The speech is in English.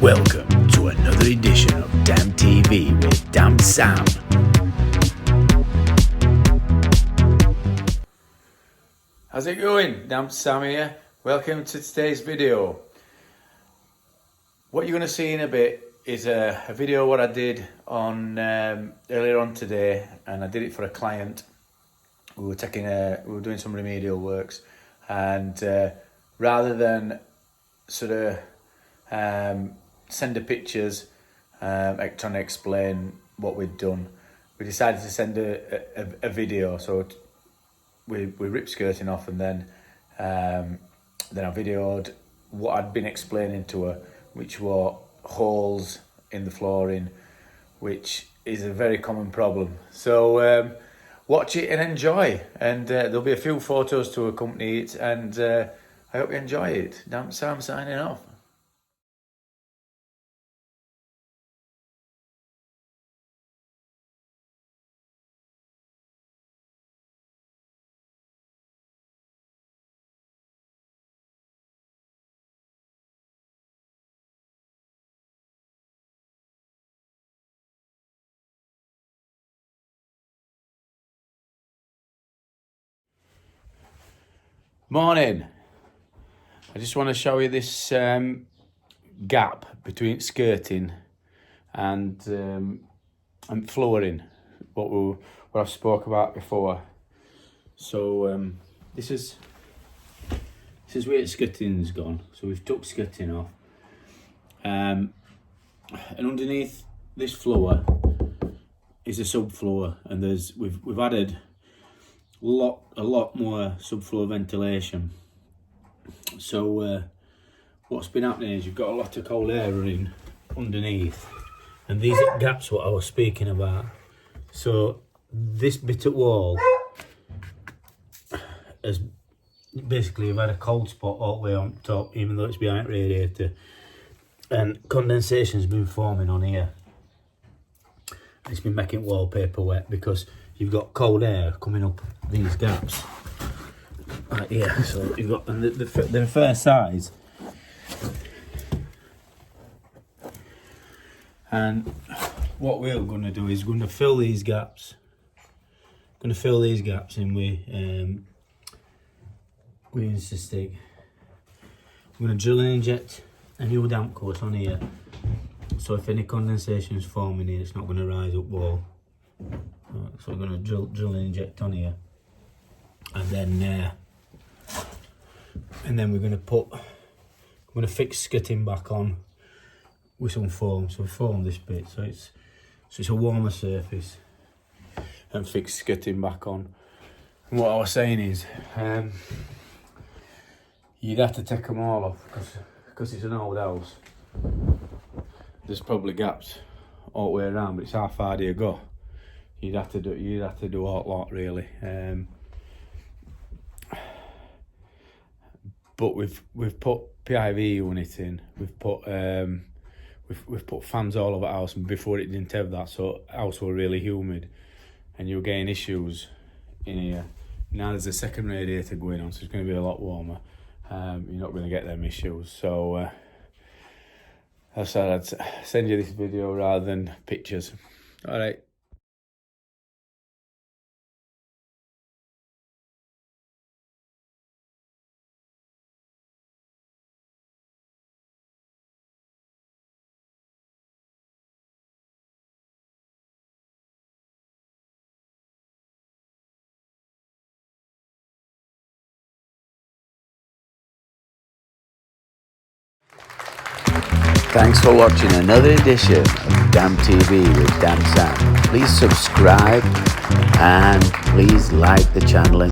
Welcome to another edition of Damn TV with Damn Sam. How's it going? Damn Sam here. Welcome to today's video. What you're going to see in a bit is a video what I did on earlier on today, and I did it for a client. We were doing some remedial works, and rather than sort of send the pictures, trying to explain what we'd done, we decided to send a video. So we ripped skirting off, and then I videoed what I'd been explaining to her, which were holes in the flooring, which is a very common problem. So watch it and enjoy, and there'll be a few photos to accompany it, and I hope you enjoy it. Damn Sam signing off. Morning. I just want to show you this gap between skirting and flooring, what I've spoke about before. So this is where skirting's gone. So we've took skirting off, and underneath this floor is a subfloor, and we've added a lot more subfloor ventilation. So what's been happening is you've got a lot of cold air running underneath, and these are gaps what I was speaking about. So this bit of wall has basically had a cold spot all the way on top, even though it's behind radiator, and condensation's been forming on here. It's been making wallpaper wet because you've got cold air coming up these gaps right here. So you've got, and they're fair size, and what we're going to do is going to fill these gaps. In with Insta-Stick. I'm going to drill and inject a new damp coat on here, so if any condensation is forming here, it's not going to rise up wall. So we're going to drill and inject on here, and then we're going to fix skirting back on with some foam. So we foam this bit, so it's a warmer surface, and fix skirting back on. And what I was saying is, you'd have to take them all off because it's an old house. There's probably gaps all the way around, but it's how far do you go? You'd have to do a lot really. But we've put PIV unit in. We've put fans all over the house, and before it didn't have that, so the house was really humid, and you were getting issues in here. Now there's a second radiator going on, so it's going to be a lot warmer. You're not going to get them issues. So I said I'd send you this video rather than pictures. All right. Thanks for watching another edition of Damn TV with Damn Sam. Please subscribe and please like the channel.